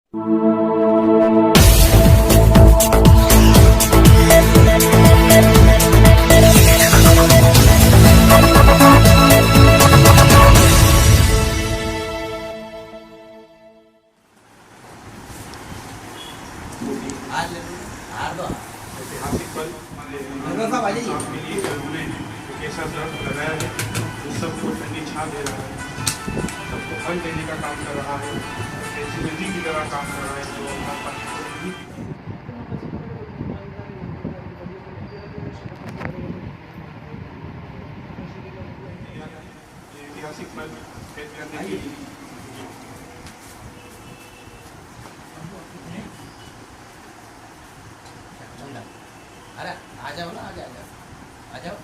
ऐतिहासिक पल हमारे आपके लिए उन्होंने कैसा दर्द लगाया है, वो सबको ठंडी छा दे रहा है, सबको फल देने का काम कर रहा है, ऐसी नदी की तरह काम कर रहा है जो हमारे पास ऐतिहासिक पल कैद करने के लिए अरे आ जाओ ना, आ जाओ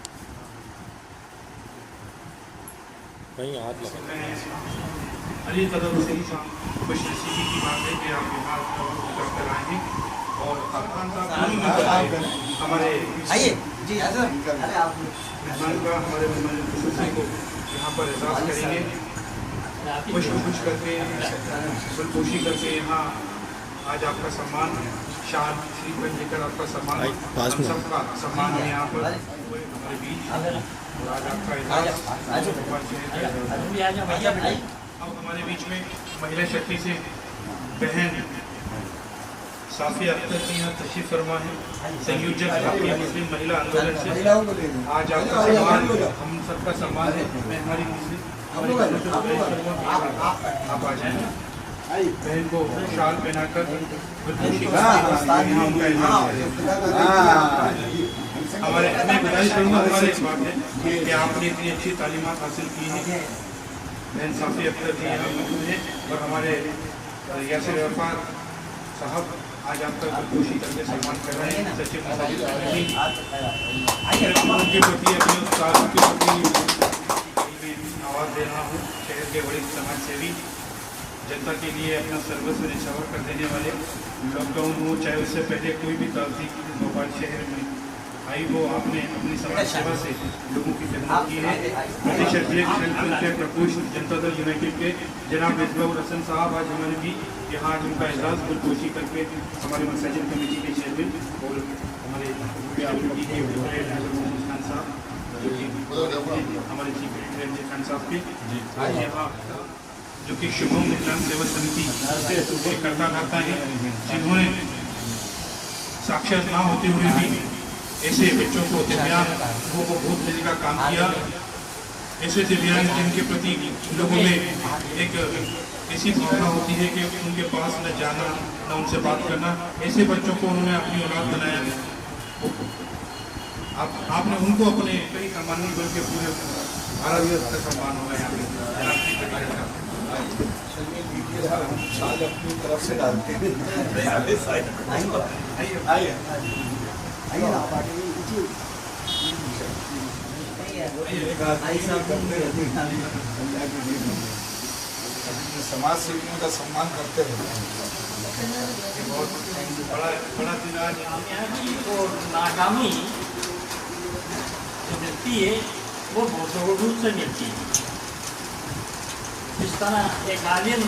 कहीं हाथ लगा। अली कदम से ही खुश नसीबी की बात है कि आप यहाँ कर आए हैं और हमारे आइए जी। अरे आप मेहमान का हमारे मेहमान को यहाँ पर एहसास करेंगे, खुश करके फुलपोशी करके यहाँ आज आपका सम्मान शान श्रीफल लेकर आपका सम्मान, हम सबका सम्मान है यहाँ पर हमारे बीच। और आज आपका अब हमारे बीच में महिला शक्ति से बहन साफिया अख्तर जी यहाँ तशरीफ फरमा है, संयोजक भारतीय मुस्लिम महिला आंदोलन से। आज आपका सम्मान हम सबका सम्मान है। मैं हमारी मुस्लिम आप आ जाए बहन को शाल पहनाकर हमारे मैं गुजारिश करूँगा हमारे इस बात है कि आपने इतनी अच्छी तालीमात हासिल की है। बहन साफी अख्तर जी यहाँ मौजूद हैं और हमारे यासिर अरफात साहब आज आपका खुशी करके सम्मान कर रहे हैं। सचिव मसाजिद कमेटी उनके प्रति अपने उत्साह के प्रति आवाज़ दे रहा हूँ। शहर के बड़े समाज सेवी, जनता के लिए अपना सर्वस्व न्यौछावर कर देने वाले, लॉकडाउन हो चाहे उससे पहले कोई भी ताज़ी भोपाल शहर में आई हो, आपने अपनी समाज सेवा से लोगों की खिदमत की है। प्रदेश अध्यक्ष के प्रकोष्ठ जनता दल यूनाइटेड के जनाब मिसबाहुर हसन साहब आज हमारे भी यहाँ आज उनका एजाज़ फुलपोशी करके हमारे मसाजिद कमेटी के चेयरमैन और हमारे खान साहब जो कि हमारे चीफ सेक्रेटरी खान साहब के आज यहाँ जो कि शुभम विज्ञान सेवा समिति के करता है, जिन्होंने साक्षर ना होते हुए भी ऐसे बच्चों को दिव्यांग लोगों को भोग देने का काम किया। ऐसे दिव्यांग जिनके प्रति लोगों में एक ऐसी भावना होती है कि उनके पास न जाना न उनसे बात करना, ऐसे बच्चों को उन्होंने अपनी औलाद बनाया। आपने उनको अपने कई सम्मान नहीं बल्कि पूरे भारत का सम्मान हुआ यहाँ पे। अपनी तरफ से डालते हैं। समाज सेवियों का सम्मान करते हैं। बहुत बड़ा दिन आज और नाकामी जो मिलती है वो बहुत रूप से मिलती है। जिस तरह एक आलिम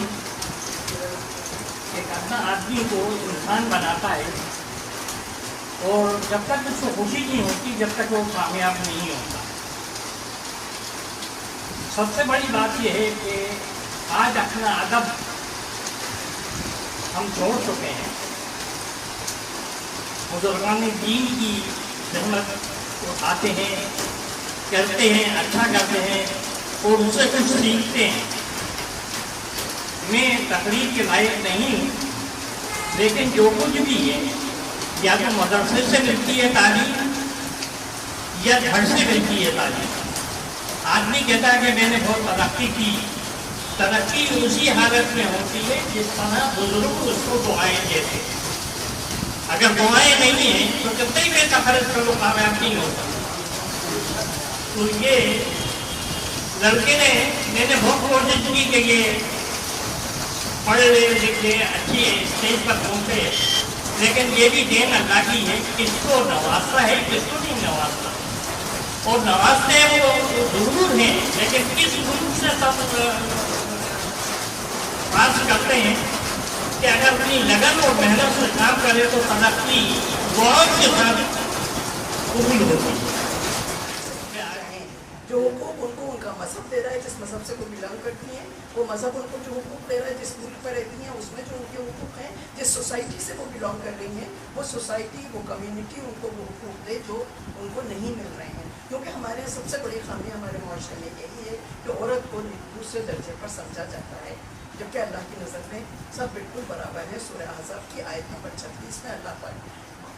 एक अपना आदमी को इंसान बनाता है और जब तक उसको खुशी नहीं होती जब तक वो कामयाब नहीं होता। सबसे बड़ी बात यह है कि आज अपना अदब हम छोड़ चुके हैं। बुजुर्गान दीन की खिदमत उठाते हैं, करते हैं, अच्छा करते हैं और उससे कुछ सीखते हैं। मैं तकरीर के लायक नहीं हूँ, लेकिन जो कुछ भी है या तो मदरसे से मिलती है तालीम या घर से मिलती है तालीम। आदमी कहता है कि मैंने बहुत तरक्की की, तरक्की उसी हालत में होती है जिस तरह बुजुर्ग उसको दुआएं देते। अगर दुआएं नहीं है तो कितने भी पैसा खर्च कर लो कामयाब नहीं होता। तो ये लड़के ने मैंने बहुत कोशिश की कि ये पढ़े लिखे अच्छी स्टेज पर पहुँचे, लेकिन ये भी देन अल्लाह की है, किसको नवाजता है किसको नहीं नवाजता। और नवाजते हैं वो जरूर हैं, लेकिन किस रूप से सब पास करते हैं कि अगर अपनी लगन और मेहनत से काम करे तो तरक्की गौरव के साथ कबूल होगी। जो हुकूक उनको उनका मजहब दे रहा है, जिस मजहब से वो बिलोंग करती हैं, वो मजहब उनको जो हुकूक दे रहा है, जिस मुल्क पर रहती हैं उसमें जो उनके हुकूक हैं, जिस सोसाइटी से वो बिलोंग कर रही हैं, वो सोसाइटी, वो कम्युनिटी उनको वो हुकूक दे जो उनको नहीं मिल रहे हैं। क्योंकि हमारे यहाँ सबसे बड़ी खामी हमारे माशरे में यही है कि औरत को दूसरे दर्जे पर समझा जाता है, जबकि अल्लाह की नज़र में सब बिल्कुल बराबर है। सूरह अहज़ाब की आयत नंबर 36 में अल्लाह पाक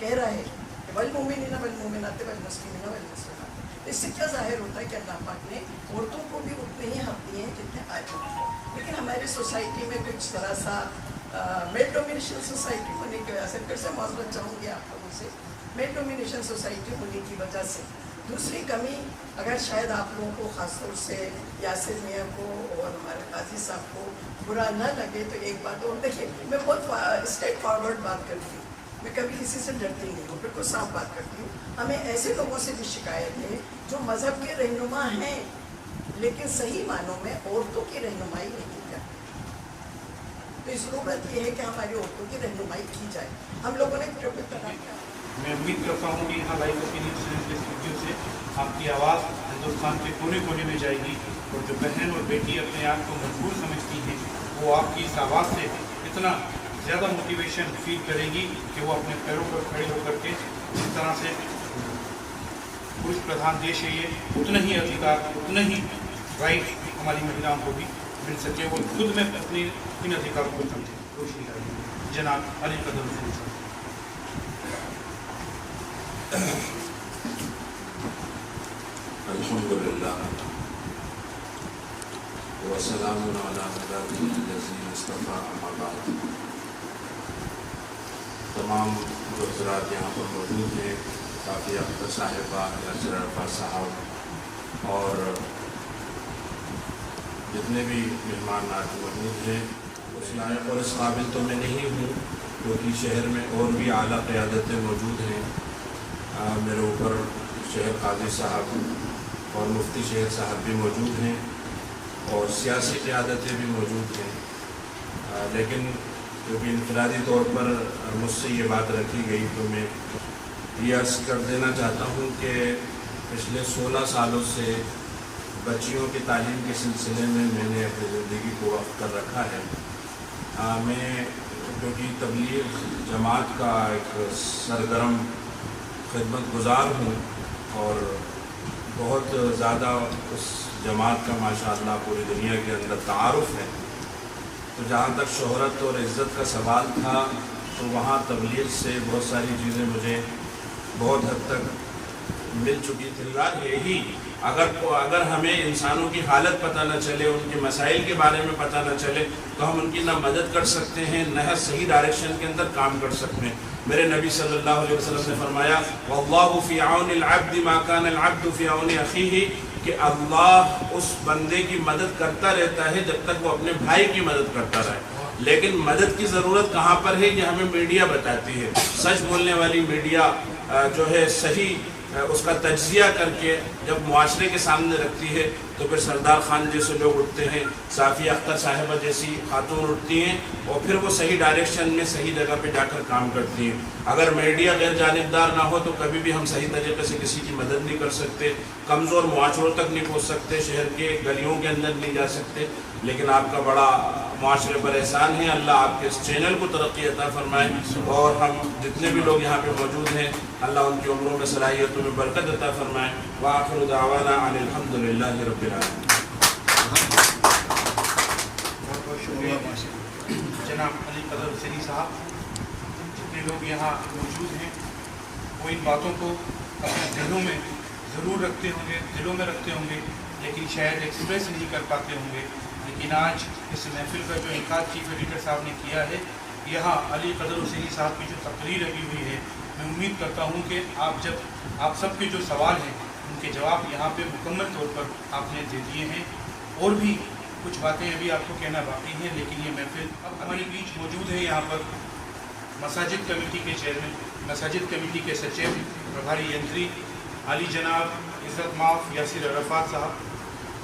कह रहा है कि वल-मुमिनीना वल-मुमिनात वल-मुस्लिमीना वल-मुस्लिमात। इससे क्या जाहिर होता है कि अल्लाह पाक ने औरतों को भी उतने ही हक दिए हैं जितने आदमियों को। लेकिन हमारी सोसाइटी में कुछ तरह सा मेल डोमिनेशन सोसाइटी होने की वजह से, फिर से माजरत चाहूँगी आप लोगों से, मेल डोमिनेशन सोसाइटी होने की वजह से दूसरी कमी, अगर शायद आप लोगों को ख़ासतौर से यासिर मियाँ को और हमारे काजी साहब को बुरा न लगे तो एक बात और देखिए, मैं बहुत स्ट्रेट फॉरवर्ड बात करती हूँ, मैं कभी किसी से डरती नहीं हूँ, बिल्कुल साफ बात करती हूँ। हमें ऐसे लोगों से भी शिकायत है जो मज़हब के रहनुमा हैं लेकिन सही मानों में औरतों की रहनुमाई नहीं करते। तो ज़रूरत ये है कि हमारी औरतों की रहनुमाई की जाए। हम लोगों ने जो भी तरह का, मैं उम्मीद करता हूँ कि यहाँ लाइव ओपिनियन स्टूडियो से आपकी आवाज़ हिंदुस्तान के कोने कोने में जाएगी और जो बहन और बेटी अपने आप को मजबूर समझती हैं वो आपकी इस आवाज़ से इतना ज़्यादा मोटिवेशन फील करेगी कि वो अपने पैरों पर खड़े होकर के जिस तरह से पुरुष प्रधान देश है ये, उतना ही अधिकार, उतना ही राइट हमारी महिलाओं को भी मिल सके, वो खुद में अपने इन अधिकारों को समझे। रोशनी करेंगे जनाब अली कदम से। अल्हम्दुलिल्लाह व सलामुन अला इबादिल्लज़ीना इस्तफ़ा अम्मा बाद। तमाम जो हज़रात यहाँ पर मौजूद हैं, काफ़ी अख्तर साहिबा, यासिर अरफात साहब और जितने भी मेहमान आज मौजूद हैं, उस लायक और इस काबिल तो मैं नहीं हूँ क्योंकि शहर में और भी आला क़यादतें मौजूद हैं। मेरे ऊपर शहर काजी साहब और मुफ्ती शहर साहब भी मौजूद हैं और सियासी क़यादतें भी मौजूद हैं, लेकिन क्योंकि इनफरादी तौर पर मुझसे ये बात रखी गई तो मैं ये अर्ज़ कर देना चाहता हूँ कि पिछले 16 सालों से बच्चियों की तालीम के सिलसिले में मैंने अपनी ज़िंदगी को वक़्फ़ कर रखा है। मैं क्योंकि तबलीग जमात का एक सरगर्म खिदमत गुज़ार हूँ और बहुत ज़्यादा उस जमात का माशाअल्लाह पूरी दुनिया के अंदर तारुफ़ है। तो जहाँ तक शोहरत और इज़्ज़त का सवाल था तो वहाँ तबलीग से बहुत सारी चीज़ें मुझे बहुत हद तक मिल चुकी थी। यही अगर हमें इंसानों की हालत पता न चले, उनके मसाइल के बारे में पता न चले तो हम उनकी ना मदद कर सकते हैं, न सही डायरेक्शन के अंदर काम कर सकते हैं। मेरे नबी सल्लल्लाहु अलैहि वसल्लम ने फरमाया वल्लाहु फ़ी औनि अल-अब्द मा कान अल-अब्द फ़ी औनि अख़ीही, कि अल्लाह उस बंदे की मदद करता रहता है जब तक वो अपने भाई की मदद करता रहे। लेकिन मदद की ज़रूरत कहाँ पर है ये हमें मीडिया बताती है। सच बोलने वाली मीडिया जो है सही उसका तज्जिया करके जब मुआशरे के सामने रखती है तो फिर सरदार खान जैसे लोग उठते हैं, साफ़िया अख्तर साहिबा जैसी खातून उठती हैं और फिर वो सही डायरेक्शन में सही जगह पे जाकर काम करती हैं। अगर मीडिया गैर जानिबदार ना हो तो कभी भी हम सही तरीके से किसी की मदद नहीं कर सकते, कमज़ोर मुआशरों तक नहीं पहुँच सकते, शहर के गलियों के अंदर नहीं जा सकते। लेकिन आपका बड़ा मुआशरे पर एहसान है, अल्लाह आपके इस चैनल को तरक्की अता फरमाए और हम जितने भी लोग यहाँ पे मौजूद हैं अल्लाह उनकी उम्रों में सलाहियतों में बरकत अता फरमाए। व आखिरु दावाना अनिल हम्दुलिल्लाहि रब्बिल आलमीन। बहुत बहुत शुक्रिया जनाब अली कदर हुसैनी साहब। जितने लोग यहाँ मौजूद हैं वो इन बातों को अपने दिलों में ज़रूर रखते होंगे, दिलों में रखते होंगे, लेकिन शायद एक्सप्रेस नहीं कर पाते होंगे। लेकिन आज इस महफिल का जो इनकाद चीफ एडिटर साहब ने किया है, यहाँ अली कदर हुसैनी साहब की जो तकरीर लगी हुई है, मैं उम्मीद करता हूँ कि आप सब के जो सवाल हैं उनके जवाब यहाँ पे मुकम्मल तौर पर आपने दे दिए हैं। और भी कुछ बातें अभी आपको कहना बाकी हैं, लेकिन ये महफिल अब हमारे बीच मौजूद है। यहाँ पर मसाजिद कमेटी के चेयरमैन, मसाजिद कमेटी के सचिव, प्रभारी यंत्री आली जनाब इज़्ज़त माफ़ यासिर अरफात साहब,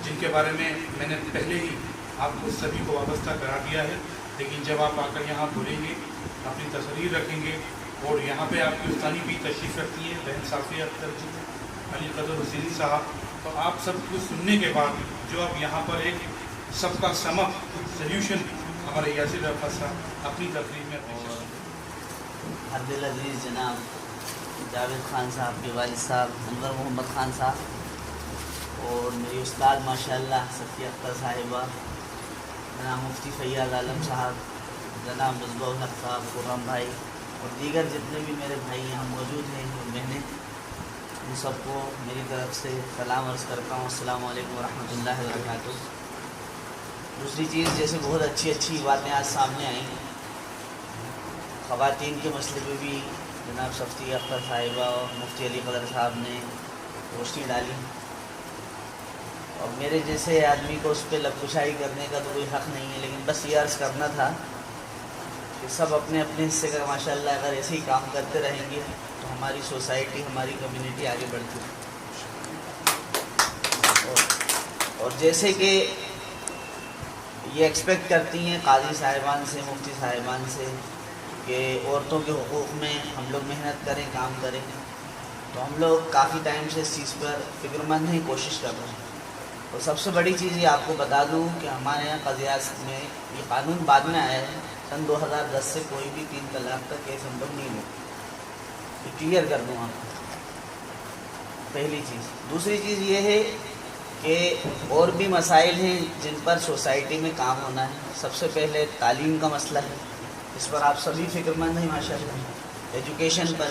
जिनके बारे में मैंने पहले ही आपको सभी को वाबस्ता करा दिया है। लेकिन जब आप आकर यहाँ बोलेंगे, अपनी तस्वीर रखेंगे और यहाँ पे आपकी उस्तानी भी तशरीफ़ रखती है बहन साफ़िया अख्तर जी, अली कदर हुसैनी साहब, तो आप सब कुछ सुनने के बाद जो आप यहाँ पर एक सबका समक सल्यूशन हमारे यासिर अरफत साहब अपनी तकरीर में पेश करेंगे। हरदिल अजीज़ जनाब जावेद खान साहब के वालिद साहब अनवर मोहम्मद खान साहब और मेरी उस्ताद माशाअल्लाह सफ़िया अख्तर साहिबा, जनाब मुफ्ती फैयाज़ आलम साहब, जनाब मुसबह हक साहब, खुर्रम भाई और दीगर जितने भी मेरे भाई यहाँ मौजूद हैं और बहनें, उन सबको मेरी तरफ़ से सलाम अर्ज़ करता हूँ। अस्सलामु अलैकुम वरहमतुल्लाहि वबरकातुहू। दूसरी चीज़, जैसे बहुत अच्छी बातें आज सामने आई, ख़वातीन के मसले पे भी जनाब सफ़िया अख्तर साहिबा और मुफ्ती अली कदर साहब ने रोशनी डाली और मेरे जैसे आदमी को उस पर लबकुशाई करने का तो कोई हक़ नहीं है, लेकिन बस ये अर्ज़ करना था कि सब अपने अपने हिस्से का माशाअल्लाह अगर ऐसे ही काम करते रहेंगे तो हमारी सोसाइटी, हमारी कम्युनिटी आगे बढ़ती है। और जैसे कि ये एक्सपेक्ट करती हैं काजी साहिबान से, मुफ्ती साहिबान से कि औरतों के हुकूक़ में हम लोग मेहनत करें, काम करें, तो हम लोग काफ़ी टाइम से इस चीज़ पर फ़िक्रमंद हैं, कोशिश कर रहे हैं। और सबसे बड़ी चीज़ ये आपको बता दूँ कि हमारे यहाँ क़ज़ियात में ये कानून बाद में आया है, सन 2010 से कोई भी 3 तलाक़ का केस हम लोग नहीं लेते, ये क्लियर कर दूँ आपको, पहली चीज़। दूसरी चीज़ ये है कि और भी मसाइल हैं जिन पर सोसाइटी में काम होना है। सबसे पहले तालीम का मसला है, इस पर आप सभी फ़िक्रमंद हैं माशाअल्लाह। एजुकेशन पर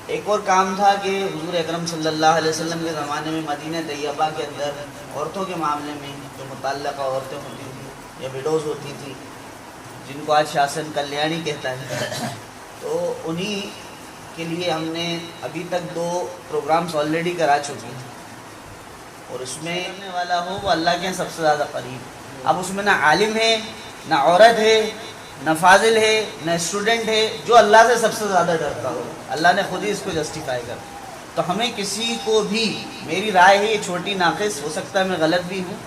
एक और काम था कि हुज़ूर अकरम सल्लल्लाहु अलैहि वसल्लम के ज़माने में मदीना तैयबा के अंदर औरतों के मामले में जो मुतल्लक़ा औरतें होती थी या विडोज़ होती थी, जिनको आज शासन कल्याणी कहता है, तो उन्हीं के लिए हमने अभी तक 2 प्रोग्राम्स ऑलरेडी करा चुके हैं और उसमें करने वाला हो वो अल्लाह के सबसे ज़्यादा करीब। अब उसमें ना आलिम है, ना औरत है, ना फाजिल है, ना स्टूडेंट है, जो अल्लाह से सबसे ज़्यादा डरता हो। अल्लाह ने खुद ही इसको जस्टिफाई कर। तो हमें किसी को भी, मेरी राय है ये छोटी नाक़िस, हो सकता है मैं गलत भी हूँ,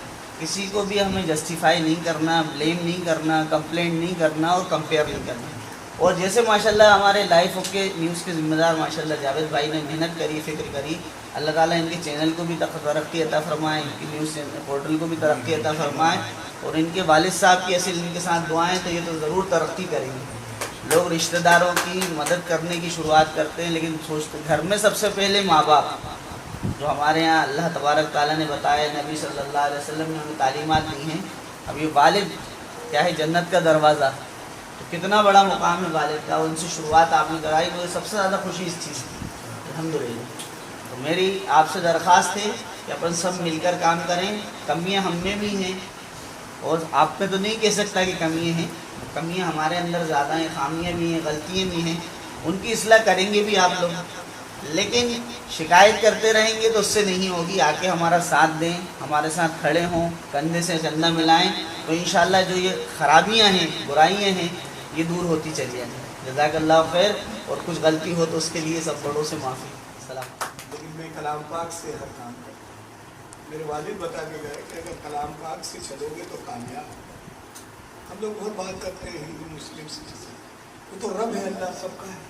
किसी को भी हमें जस्टिफाई नहीं करना, ब्लेम नहीं करना, कंप्लेंट नहीं करना और कंपेयर नहीं करना। और जैसे माशाल्लाह हमारे लाइफ ऑफ के न्यूज़ के ज़िम्मेदार माशाल्लाह जावेद भाई ने मेहनत करी, फ़िक्र करी, अल्लाह ताला इनके चैनल को भी तरक्की अता फरमाए, इनकी न्यूज़ पोर्टल को भी तरक्की अता फरमाए और इनके वालिद साहब की ऐसे इनके साथ दुआएं तो ये तो ज़रूर तरक्की करेंगे। लोग रिश्तेदारों की मदद करने की शुरुआत करते हैं, लेकिन सोचते घर में सबसे पहले माँ बाप, जो हमारे यहाँ अल्लाह तबारक ताला ने बताया, नबी सल्लल्लाहु अलैहि वसल्लम ने हमें तालीमात दी हैं। अब ये वालिद क्या है, जन्नत का दरवाज़ा, तो कितना बड़ा मुकाम है वालिद का, उनसे शुरुआत आपने कराई, मुझे सबसे ज़्यादा खुशी इस चीज़ की, अल्हम्दुलिल्लाह। तो मेरी आपसे दरख्वास्त है कि अपन सब मिलकर काम करें। कमियां हम में भी हैं और आप पे तो नहीं कह सकता कि कमियां हैं, कमियां हमारे अंदर ज़्यादा हैं, खामियां भी हैं, गलतियां भी हैं, उनकी इस्लाह करेंगे भी आप लोग, लेकिन शिकायत करते रहेंगे तो उससे नहीं होगी। आके हमारा साथ दें, हमारे साथ खड़े हों, कंधे से कंधा मिलाएं, तो इंशाअल्लाह जो ये ख़राबियाँ हैं, बुराइयाँ हैं, ये दूर होती चली जाएंगी। जज़ाकल्लाहु खैर। और कुछ गलती हो तो उसके लिए सब बड़ों से माफ़ी। सलाम। लेकिन मैं कलाम पाक से हर काम करता हूँ। मेरे वालिद बता के गए कि अगर कलाम पाक से चलोगे तो कामयाब। हम लोग बहुत बात करते हैं हिंदू मुस्लिम से, वो तो रब है, अल्लाह सबका है।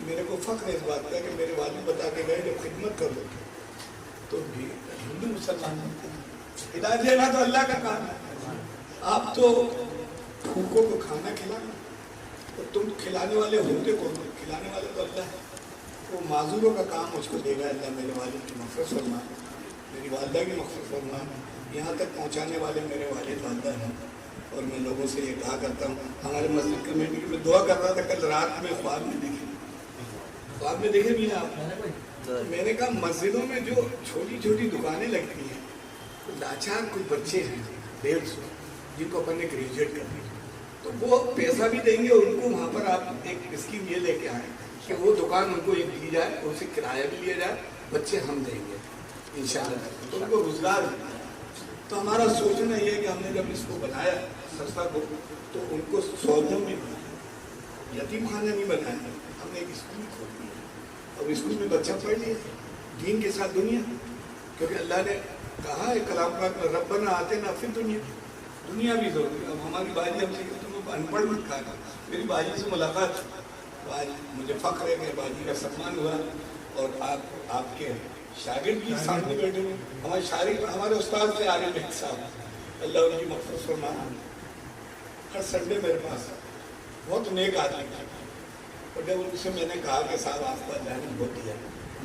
मेरे को फ़ख्र है इस बात का कि मेरे वालिद बता के गए जब खिदमत करोगे तो भी हिंदू मुसलमान हिदायत देना तो अल्लाह का काम है। आप तो भूखों को खाना खिलाना, तो तुम खिलाने वाले होते कौन? खिलाने वाले तो अल्लाह है। वो माजूरों का काम उसको देगा अल्लाह। मेरे वालिद की मग़फ़िरत फरमाए, मेरी वालदा की मग़फ़िरत फरमाए, यहाँ तक पहुँचाने वाले मेरे वालिद वालदा हैं। और मैं लोगों से ये कहा करता हूँ, हमारे मस्जिद कमेटी में दुआ कर रहा था कल रात में, ख्वाब में देखे भी आप। मैंने कहा मस्जिदों में जो छोटी छोटी दुकानें लगती हैं, तो लाचार कुछ बच्चे हैं 150 जिनको अपन ने ग्रेजुएट कर दिया, तो वो पैसा भी देंगे उनको, वहाँ पर आप एक स्कीम ये लेके आए कि वो दुकान उनको एक दी जाए, उनसे किराया भी लिया जाए, बच्चे हम देंगे इंशाअल्लाह, तो उनको रोजगार मिले। तो हमारा सोचना ये है कि हमने जब इसको बनाया संस्था को, तो उनको सौदों में यतीम खाना नहीं बनाया, हमने एक स्कूल खोल दिया और स्कूल में बच्चा पढ़ लिया दीन के साथ दुनिया। क्योंकि अल्लाह ने कहा है कलाम पाक में, रब्बना आतिना फिद दुनिया, दुनिया भी जरूरी है। अब हमारी बाजी हमसे तुम अनपढ़ मत खाना। मेरी बाजी से मुलाकात, तो आज मुझे फख्र है कि बाजी का सम्मान हुआ और आपके शागिर्द भी सामने बैठे हुए। हमारे शागिर्द हमारे उस्ताद से आगे में साहब, अल्लाह उनकी मग़फ़िरत फरमाए। हर संडे मेरे पास बहुत नेक आदमी था, और जब उनसे मैंने कहा कि साहब आपका जाने बहुत दिया,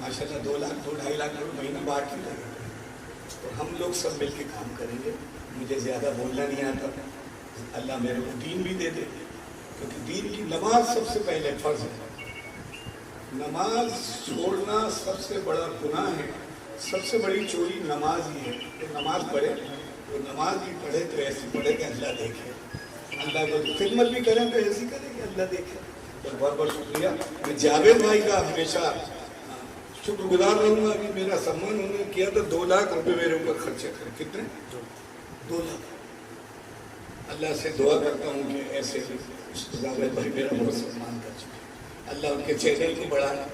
माशाल्लाह 2 लाख 2-2.5 लाख महीना बांट ही लगे, तो हम लोग सब मिल के काम करेंगे। मुझे ज़्यादा बोलना नहीं आता, अल्लाह मेरे को दीन भी दे दे, क्योंकि दीन की नमाज सबसे पहले फ़र्ज है। नमाज छोड़ना सबसे बड़ा गुनाह है, सबसे बड़ी चोरी नमाज ही है। तो नमाज पढ़े, तो नमाज भी पढ़े तो ऐसी पढ़े कि अल्लाह देखे, अल्लाह को खिदमत भी करें तो ऐसी करें कि अल्लाह देखे। तो बहुत बहुत शुक्रिया। मैं जावेद भाई का हमेशा शुक्रगुजार रहूँगा कि मेरा सम्मान उन्होंने किया था। 2 लाख रुपए मेरे ऊपर खर्चे करे। कितने? 2 लाख। अल्लाह से दुआ करता हूँ कि ऐसे जावेद भाई मेरा बहुत सम्मान कर चुके, अल्लाह उनके चैनल को बढ़ाए,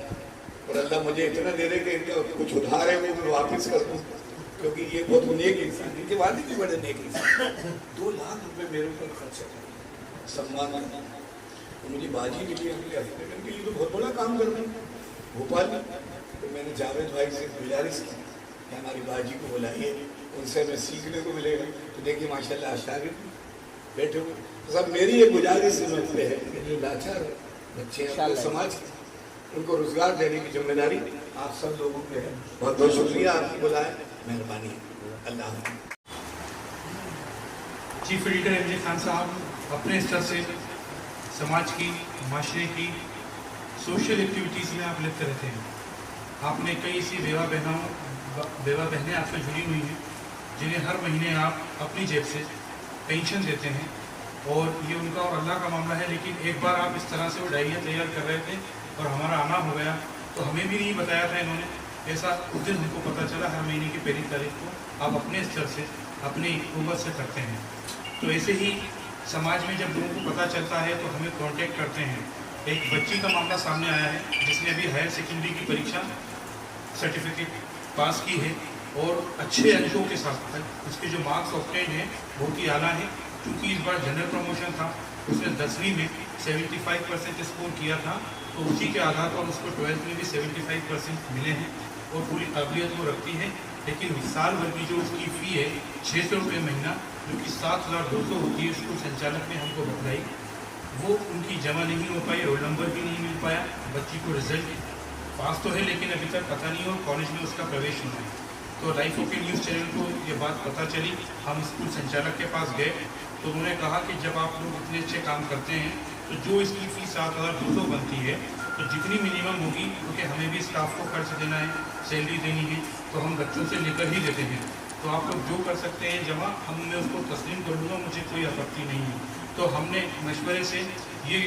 और अल्लाह मुझे इतना दे दे कि इनका कुछ उधार है वो मैं वापस कर दूँ, क्योंकि ये बहुत नेक इंसान, इनके वादे भी बड़े नेक इंसान। 2 लाख रुपए मेरे ऊपर खर्च है सम्मान। तो मुझे बाजी मिली अगले हफ्ते में, ये तो बहुत बड़ा काम कर रहे हैं भोपाल में। तो मैंने जावेद भाई से गुजारिश की कि हमारी बाजी को बुलाइए, उनसे हमें सीखने को मिलेगा। तो देखिए माशाल्लाह शागिर्द बैठे हुए। तो सब मेरी एक गुजारिश समझते हैं कि जो लाचार बच्चे हैं समाज के, उनको रोजगार देने की जिम्मेदारी आप सब लोगों पे है। बहुत बहुत शुक्रिया आपकी बुलाए, मेहरबानी, Allah. Chief editor M J Khan साहब अपने स्तर से समाज की, माशरे की सोशल एक्टिविटीज़ में आप लिप्त रहते हैं। आपने कई ऐसी बेवा बहनें आपसे जुड़ी हुई हैं जिन्हें हर महीने आप अपनी जेब से पेंशन देते हैं, और ये उनका और अल्लाह का मामला है। लेकिन एक बार आप इस तरह से वो डायरिया तैयार कर रहे थे और हमारा आना हो गया, तो हमें भी नहीं बताया था इन्होंने। ऐसा उस दिन हमको पता चला, हर महीने की 1 तारीख को आप अपने स्तर से, अपनी उम्र से करते हैं। तो ऐसे ही समाज में जब लोगों को पता चलता है तो हमें कांटेक्ट करते हैं। एक बच्ची का मामला सामने आया है जिसने अभी हायर सेकेंडरी की परीक्षा सर्टिफिकेट पास की है और अच्छे अंकों के साथ उसके जो मार्क्स ऑब्टेन हैं बहुत ही आला है। क्योंकि इस बार जनरल प्रमोशन था, उसने 10वीं में 75% स्कोर किया था, तो उसी के आधार पर उसको 12th में भी 75% मिले हैं और पूरी काबिलियत वो रखती है। लेकिन साल भर की जो उसकी फ़ी है 600 रुपये महीना, जो कि 7,200 होती है, स्कूल संचालक ने हमको बताई, वो उनकी जमा नहीं हो पाई, रोल नंबर भी नहीं मिल पाया। बच्ची को रिजल्ट पास तो है लेकिन अभी तक पता नहीं हो कॉलेज में उसका प्रवेश नहीं है। तो लाइफ ओके न्यूज़ चैनल को ये बात पता चली, हम स्कूल संचालक के पास गए तो उन्होंने कहा कि जब आप लोग इतने अच्छे काम करते हैं तो जो इसकी फ़ीस 7,200 बनती है, तो जितनी मिनिमम होगी, क्योंकि हमें भी स्टाफ को खर्च देना है, सैलरी देनी है, तो हम बच्चों से लेकर ही देते हैं। तो आप लोग जो कर सकते हैं जमा, हम मैं उसको तस्लीम कर लूँगा, मुझे कोई आपत्ति नहीं है। तो हमने मशवरे से ये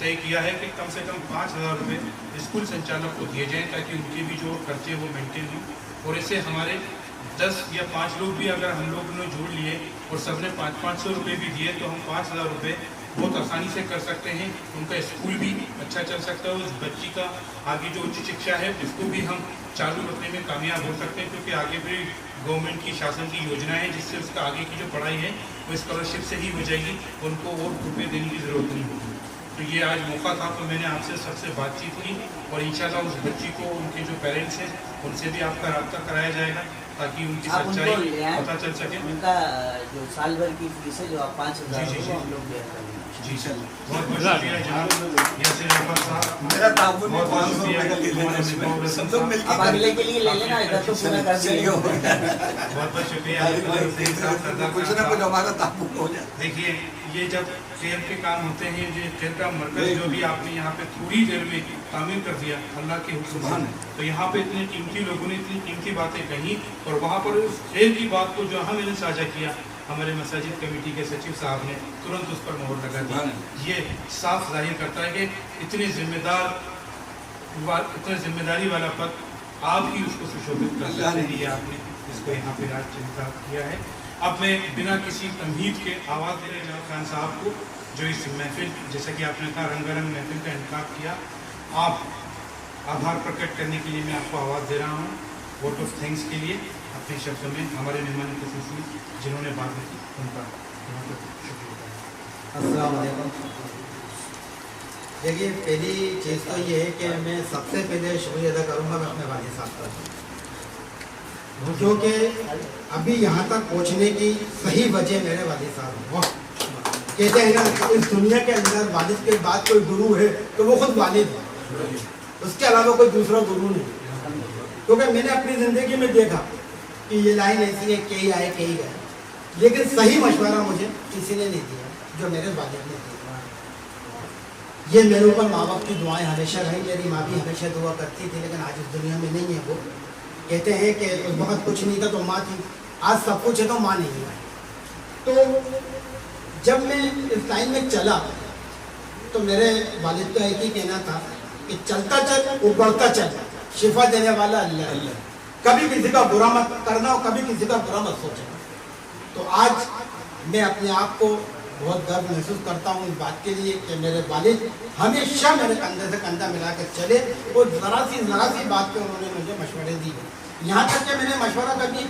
तय किया है कि कम से कम 5,000 रुपये स्कूल संचालक को दिए जाएँ, ताकि उनके भी जो खर्चे वो मेंटेन हों। और ऐसे हमारे 10 या 5 लोग भी अगर हम लोग ने जोड़ लिए और सबने 500 रुपये भी दिए, तो हम 5,000 रुपये बहुत आसानी से कर सकते हैं। उनका स्कूल भी अच्छा चल सकता है, उस बच्ची का आगे जो उच्च शिक्षा है उसको भी हम चालू रखने में कामयाब हो सकते हैं, क्योंकि आगे भी गवर्नमेंट की शासन की योजना है जिससे उसका आगे की जो पढ़ाई है वो स्कॉलरशिप से ही हो जाएगी, उनको और रुपये देने की ज़रूरत नहीं होगी। तो ये आज मौका था, तो मैंने आपसे सबसे बातचीत की और इंशाल्लाह उस बच्ची को, उनके जो पेरेंट्स हैं उनसे भी आपका रब्ता कराया जाएगा ताकि उनकी सच्चाई पता चल सके। उनका जो साल भर की फीस है जो आप 5,000 जी, जी, हम लोग बेयर करेंगे। जी सर, बहुत बहुत शुक्रिया जनाब यासिर अरफात साहब। मेरा ताबून बहुत बहुत शुक्रिया सब लोग मिलकर आप अगले के लिए ले लेना, इधर तो पूरा कर दिए। बहुत बहुत शुक्रिया। कुछ ना कुछ हमारा ताबून हो जाए। देखिए, ये जब खैर के काम होते हैं, जो खैर का मरकज जो भी आपने यहाँ पे थोड़ी देर में तामीर कर दिया अल्लाह के हुक्म से, तो यहाँ पे इतने कीमती लोगों ने इतनी कीमती बातें कही, और वहाँ पर उस खैर की बात को जो मैंने साझा किया, हमारे मसाजिद कमेटी के सचिव साहब ने तुरंत उस पर मोहर लगा दी। ये साफ जाहिर करता है कि इतनी जिम्मेदारी वाला पद आप ही उसको सुशोभित कर सकते हैं। ये आपने इसको यहाँ पे आज चिंता किया है। अब मैं बिना किसी तमहीद के आवाज़ दे रहे खान साहब को, जो इस महफिल, जैसा कि आपने कहा रंगारंग महफिल का इनकाद किया, आप आभार प्रकट करने के लिए मैं आपको आवाज़ दे रहा हूँ, वोट ऑफ थैंक्स के लिए अपने शब्दों में हमारे मेहमान खुसूसी जिन्होंने बात की उनका। السلام علیکم. دیکھیے پہلی چیز تو یہ ہے کہ میں سب سے پہلے شکریہ ادا کروں گا میں اپنے والد صاحب کا، کیونکہ ابھی یہاں تک پہنچنے کی صحیح وجہ میرے والد صاحب ہیں. کہتے ہیں نا اس دنیا کے اندر والد کے بعد کوئی گرو ہے تو وہ خود والد ہے، اس کے علاوہ کوئی دوسرا گرو نہیں. کیونکہ میں نے اپنی زندگی میں دیکھا کہ یہ لائن ایسی ہے کئی آئے کئی گئے، لیکن صحیح مشورہ مجھے کسی نے نہیں دیا جو میرے والد نے دیا. یہ میرے اوپر ماں باپ کی دعائیں ہمیشہ رہیں. میری ماں بھی ہمیشہ دعا کرتی تھی، لیکن آج اس دنیا میں نہیں ہے. وہ کہتے ہیں کہ اس وقت کچھ نہیں تھا تو ماں تھی، آج سب کچھ ہے تو ماں نہیں ہے. تو جب میں اس لائن میں چلا تو میرے والد کا ایک ہی کہنا تھا کہ چلتا چل ابھرتا چل، شفا دینے والا اللہ ہے. کبھی کسی کا برا مت کرنا اور کبھی کسی کا برا مت سوچنا. تو آج میں اپنے آپ کو بہت گرو محسوس کرتا ہوں اس بات کے لیے کہ میرے والد ہمیشہ میرے کندھے سے کندھا ملا کر چلے اور ذرا سی بات پہ انہوں نے مجھے مشورے دی. یہاں تک کہ میں نے مشورہ کبھی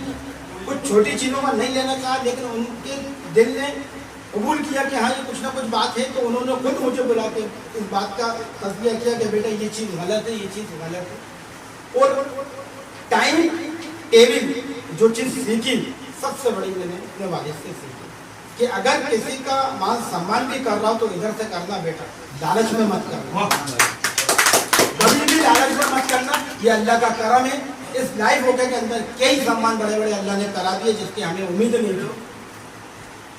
کچھ چھوٹی چیزوں کا نہیں لینا چاہا، لیکن ان کے دل نے قبول کیا کہ ہاں یہ کچھ نہ کچھ بات ہے، تو انہوں نے خود مجھے بلا کے اس بات کا تصویہ کیا کہ بیٹا یہ چیز غلط ہے، یہ چیز غلط ہے. اور ٹائم ٹیبل جو چیز سیکھی سب سے بڑی میں نے اپنے والد سے سیکھی کہ اگر کسی کا مان سمان بھی کر رہا ہو تو ادھر سے کرنا بیٹا، لالچ میں مت کرنا، کبھی بھی لالچ میں مت کرنا. یہ اللہ کا کرم ہے. اس لائف ہوٹل کے اندر کئی سامان بڑے بڑے اللہ نے کرا دیے جس کی ہمیں امید نہیں تھی،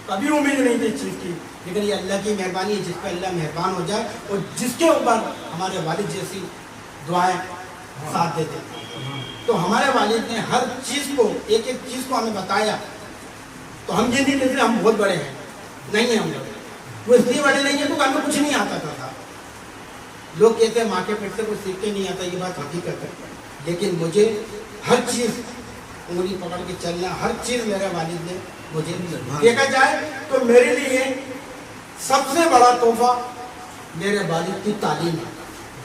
کبھی امید نہیں تھی اس چیز کی، لیکن یہ اللہ کی مہربانی ہے. جس پہ اللہ مہربان ہو جائے اور جس کے اوپر ہمارے والد جیسی دعائیں ساتھ دیتے. تو ہمارے والد نے ہر چیز کو ایک ایک چیز کو ہمیں بتایا. تو ہم یہ نہیں کہتے ہم بہت بڑے ہیں، نہیں ہیں ہم لوگ. وہ اس لیے بڑے نہیں ہیں کیونکہ ہمیں کچھ نہیں آتا تھا. لوگ کہتے ہیں ماں کے پیٹ سے کچھ سیکھ کے نہیں آتا، یہ بات حقیقت ہے. لیکن مجھے ہر چیز انگلی پکڑ کے چلنا، ہر چیز میرے والد نے مجھے دیکھا جائے تو میرے لیے سب سے بڑا تحفہ میرے والد کی تعلیم ہے،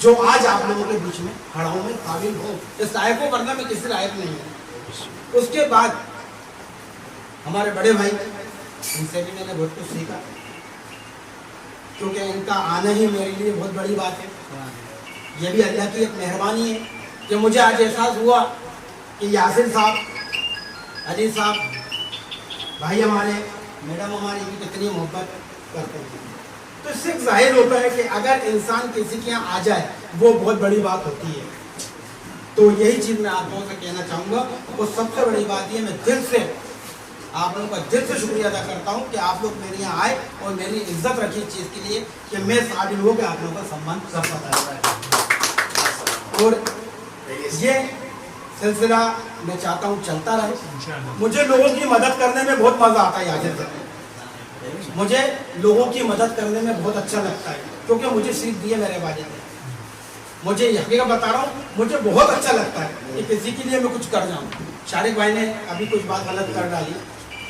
جو آج آپ لوگوں کے بیچ میں کھڑا ہوں، میں قابل ہوں. اس لائق کو کرنا میں کسی لائق نہیں ہوں. اس کے بعد ہمارے بڑے بھائی، ان سے بھی میں نے بہت کچھ سیکھا، کیونکہ ان کا آنا ہی میرے لیے بہت بڑی بات ہے. یہ بھی اللہ کی ایک مہربانی ہے کہ مجھے آج احساس ہوا کہ یاسر صاحب، علی صاحب بھائی ہمارے، میڈم ہماری بھی کتنی محبت کرتے ہیں. تو اس سے ظاہر ہوتا ہے کہ اگر انسان کسی کے یہاں آ جائے وہ بہت بڑی بات ہوتی ہے. تو یہی چیز میں آپ لوگوں سے کہنا چاہوں گا. وہ سب سے بڑی بات یہ میں دل سے آپ لوگوں کا دل سے شکریہ ادا کرتا ہوں کہ آپ لوگ میرے یہاں آئے اور میری عزت رکھی اس چیز کے لیے کہ میں قابل ہوں کہ آپ لوگوں کا سمان کر پاتا ہے. اور یہ سلسلہ میں چاہتا ہوں چلتا رہے. مجھے لوگوں کی مدد کرنے میں بہت مزہ آتا ہے. یاد رکھیں مجھے لوگوں کی مدد کرنے میں بہت اچھا لگتا ہے کیونکہ مجھے سیکھ دی ہے میرے والد نے. مجھے حقیقت بتا رہا ہوں، مجھے بہت اچھا لگتا ہے کہ کسی کے لیے میں کچھ کر جاؤں. شارق بھائی نے ابھی کچھ بات غلط کر ڈالی،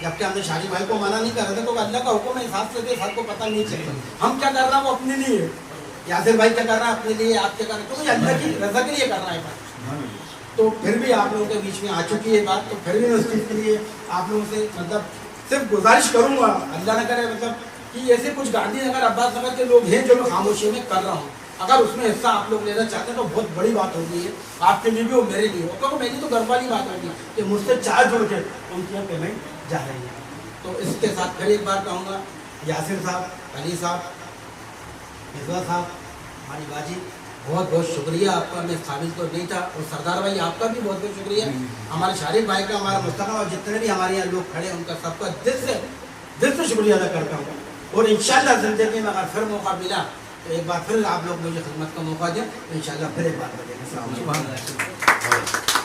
جبکہ ہم نے شارق بھائی کو منع نہیں کر رہے تھے کیونکہ اللہ کا حکم ہے حساب سے سب کو پتہ نہیں چلے. ہم کیا کر رہے ہیں وہ اپنے لیے، یاسر بھائی کیا کر رہا ہے اپنے لیے، آپ کیا کر رہے ہیں کیونکہ اللہ کی رضا کے لیے کر رہا ہے. تو پھر بھی آپ لوگوں کے بیچ میں آ چکی ہے بات، تو پھر بھی میں اس چیز کے لیے آپ لوگوں سے مطلب صرف گزارش کروں گا، اللہ نہ کرے مطلب کہ ایسے کچھ گاندھی نگر عباس نگر کے لوگ ہیں جو میں خاموشی میں کر رہا ہوں. اگر اس میں حصہ آپ لوگ لینا چاہتے ہیں تو بہت بڑی بات ہوگی ہے آپ کے لیے بھی اور میرے لیے. کیونکہ میری تو گھر والی بات ہوگی کہ مجھ سے 4 جڑ کے ان کی پیمنٹ جا رہی ہے. تو اس کے ساتھ پھر ایک بار کہوں گا، یاسر صاحب، علی صاحب، مصباح صاحب، ہماری باجی، بہت بہت شکریہ آپ کا. میں قابل تو نہیں تھا. اور سردار بھائی آپ کا بھی بہت بہت شکریہ. ہمارے شارق بھائی کا، ہمارا مصطفیٰ اور جتنے بھی ہمارے یہاں لوگ کھڑے ہیں ان کا سب کا دل سے شکریہ ادا کرتا ہوں. اور انشاءاللہ زندگی میں اگر پھر موقع ملا تو ایک بار پھر آپ لوگ مجھے خدمت کا موقع دیں، انشاءاللہ پھر ایک بار ملیں گے. السلام علیکم.